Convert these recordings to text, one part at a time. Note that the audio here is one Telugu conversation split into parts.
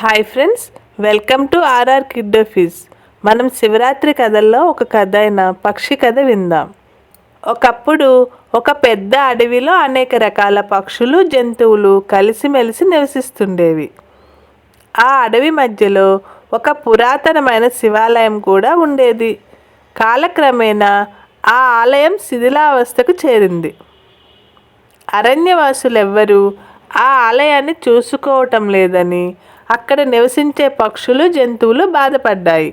Hi friends, welcome to RR kid fizz. మనం శివరాత్రి కథల్లో ఒక కథ అయిన పక్షి కథ విందాం. ఒకప్పుడు ఒక పెద్ద అడవిలో అనేక రకాల పక్షులు, జంతువులు కలిసిమెలిసి నివసిస్తుండేవి. ఆ అడవి మధ్యలో ఒక పురాతనమైన శివాలయం కూడా ఉండేది. కాలక్రమేణా ఆ ఆలయం శిథిలావస్థకు చేరింది. అరణ్యవాసులెవ్వరూ ఆ ఆలయాన్ని చూసుకోవటం లేదని అక్కడ నివసించే పక్షులు, జంతువులు బాధపడ్డాయి.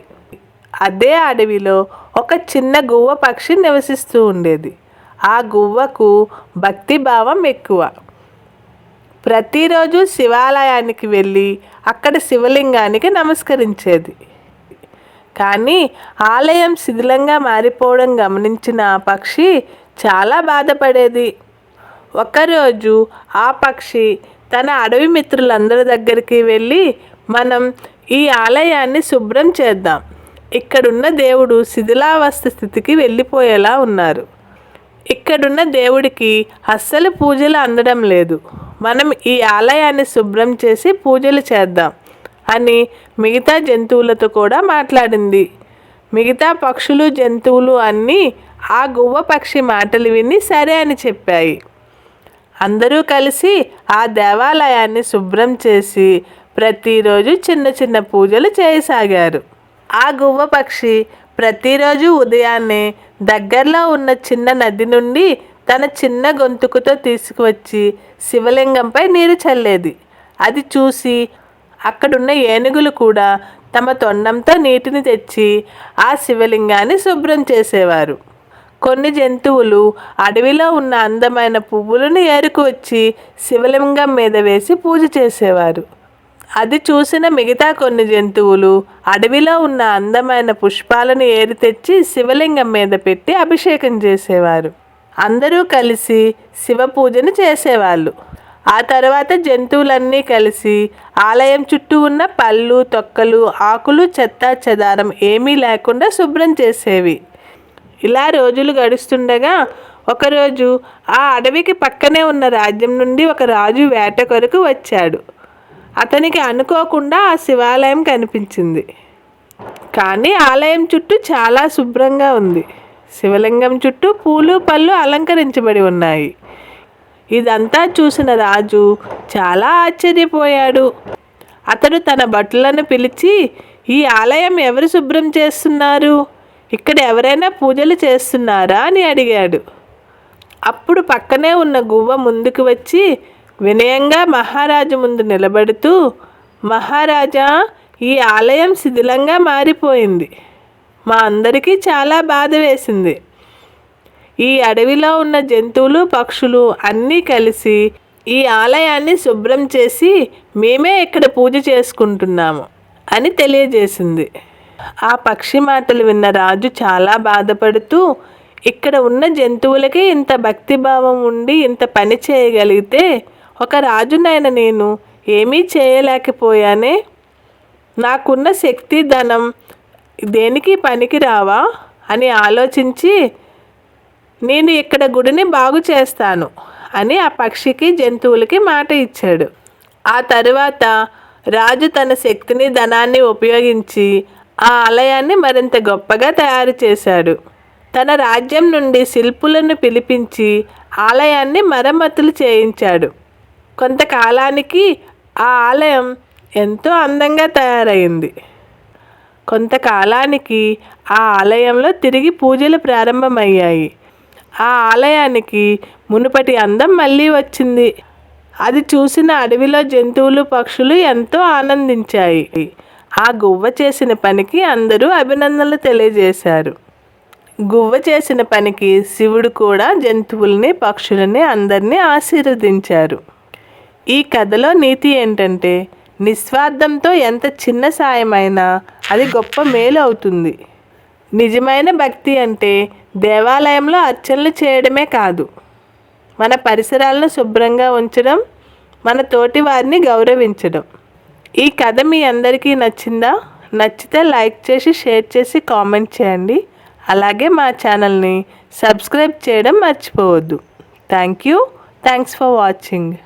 అదే అడవిలో ఒక చిన్న గువ్వ పక్షి నివసిస్తూ ఉండేది. ఆ గువ్వకు భక్తిభావం ఎక్కువ. ప్రతిరోజు శివాలయానికి వెళ్ళి అక్కడ శివలింగానికి నమస్కరించేది. కానీ ఆలయం శిథిలంగా మారిపోవడం గమనించిన ఆ పక్షి చాలా బాధపడేది. ఒకరోజు ఆ పక్షి తన అడవి మిత్రులందరి దగ్గరికి వెళ్ళి, మనం ఈ ఆలయాన్ని శుభ్రం చేద్దాం. ఇక్కడున్న దేవుడు శిథిలావస్థ స్థితికి వెళ్ళిపోయేలా ఉన్నారు. ఇక్కడున్న దేవుడికి అస్సలు పూజలు అందడం లేదు. మనం ఈ ఆలయాన్ని శుభ్రం చేసి పూజలు చేద్దాం అని మిగతా జంతువులతో కూడా మాట్లాడింది. మిగతా పక్షులు, జంతువులు అన్నీ ఆ గువ్వ పక్షి మాటలు విని సరే అని చెప్పాయి. అందరూ కలిసి ఆ దేవాలయాన్ని శుభ్రం చేసి ప్రతిరోజు చిన్న చిన్న పూజలు చేయసాగారు. ఆ గువ్వ పక్షి ప్రతిరోజు ఉదయాన్నే దగ్గరలో ఉన్న చిన్న నది నుండి తన చిన్న గొంతుకుతో తీసుకువచ్చి శివలింగంపై నీరు చల్లేది. అది చూసి అక్కడున్న ఏనుగులు కూడా తమ తొండంతో నీటిని తెచ్చి ఆ శివలింగాన్ని శుభ్రం చేసేవారు. కొన్ని జంతువులు అడవిలో ఉన్న అందమైన పువ్వులను ఏరుకువచ్చి శివలింగం మీద వేసి పూజ చేసేవారు. అది చూసిన మిగతా కొన్ని జంతువులు అడవిలో ఉన్న అందమైన పుష్పాలను ఏరి తెచ్చి శివలింగం మీద పెట్టి అభిషేకం చేసేవారు. అందరూ కలిసి శివ పూజను చేసేవాళ్ళు. ఆ తర్వాత జంతువులన్నీ కలిసి ఆలయం చుట్టూ ఉన్న పళ్ళు, తొక్కలు, ఆకులు, చెత్త చెదారం ఏమీ లేకుండా శుభ్రం చేసేవి. ఇలా రోజులు గడుస్తుండగా ఒకరోజు ఆ అడవికి పక్కనే ఉన్న రాజ్యం నుండి ఒక రాజు వేట కొరకు వచ్చాడు. అతనికి అనుకోకుండా ఆ శివాలయం కనిపించింది. కానీ ఆలయం చుట్టూ చాలా శుభ్రంగా ఉంది. శివలింగం చుట్టూ పూలు, పళ్ళు అలంకరించబడి ఉన్నాయి. ఇదంతా చూసిన రాజు చాలా ఆశ్చర్యపోయాడు. అతడు తన భటులను పిలిచి, ఈ ఆలయం ఎవరు శుభ్రం చేస్తున్నారు? ఇక్కడ ఎవరైనా పూజలు చేస్తున్నారా అని అడిగాడు. అప్పుడు పక్కనే ఉన్న గువ్వ ముందుకు వచ్చి వినయంగా మహారాజు ముందు నిలబడుతూ, మహారాజా, ఈ ఆలయం శిథిలంగా మారిపోయింది. మా అందరికీ చాలా బాధ వేసింది. ఈ అడవిలో ఉన్న జంతువులు, పక్షులు అన్నీ కలిసి ఈ ఆలయాన్ని శుభ్రం చేసి మేమే ఇక్కడ పూజ చేసుకుంటున్నాము అని తెలియజేసింది. ఆ పక్షి మాటలు విన్న రాజు చాలా బాధపడుతూ, ఇక్కడ ఉన్న జంతువులకి ఇంత భక్తిభావం ఉండి ఇంత పని చేయగలిగితే ఒక రాజునైన నేను ఏమీ చేయలేకపోయానే. నాకున్న శక్తి, ధనం దేనికి పనికి రావా అని ఆలోచించి, నేను ఇక్కడ గుడిని బాగు చేస్తాను అని ఆ పక్షికి, జంతువులకి మాట ఇచ్చాడు. ఆ తరువాత రాజు తన శక్తిని, ధనాన్ని ఉపయోగించి ఆ ఆలయాన్ని మరింత గొప్పగా తయారు చేశాడు. తన రాజ్యం నుండి శిల్పులను పిలిపించి ఆలయాన్ని మరమ్మతులు చేయించాడు. కొంతకాలానికి ఆ ఆలయం ఎంతో అందంగా తయారైంది. కొంతకాలానికి ఆ ఆలయంలో తిరిగి పూజలు ప్రారంభమయ్యాయి. ఆ ఆలయానికి మునుపటి అందం మళ్ళీ వచ్చింది. అది చూసిన అడవిలో జంతువులు, పక్షులు ఎంతో ఆనందించాయి. ఆ గువ్వ చేసిన పనికి అందరూ అభినందనలు తెలియజేశారు. గువ్వ చేసిన పనికి శివుడు కూడా జంతువుల్ని, పక్షులని అందరినీ ఆశీర్వదించారు. ఈ కథలో నీతి ఏంటంటే, నిస్వార్థంతో ఎంత చిన్న సాయమైనా అది గొప్ప మేలు అవుతుంది. నిజమైన భక్తి అంటే దేవాలయంలో అర్చనలు చేయడమే కాదు, మన పరిసరాలను శుభ్రంగా ఉంచడం, మన తోటి వారిని గౌరవించడం. ఈ కథ మీ అందరికీ నచ్చిందా? నచ్చితే లైక్ చేసి, షేర్ చేసి, కామెంట్ చేయండి. అలాగే మా ఛానల్ని సబ్స్క్రైబ్ చేయడం మర్చిపోవద్దు. Thanks for watching.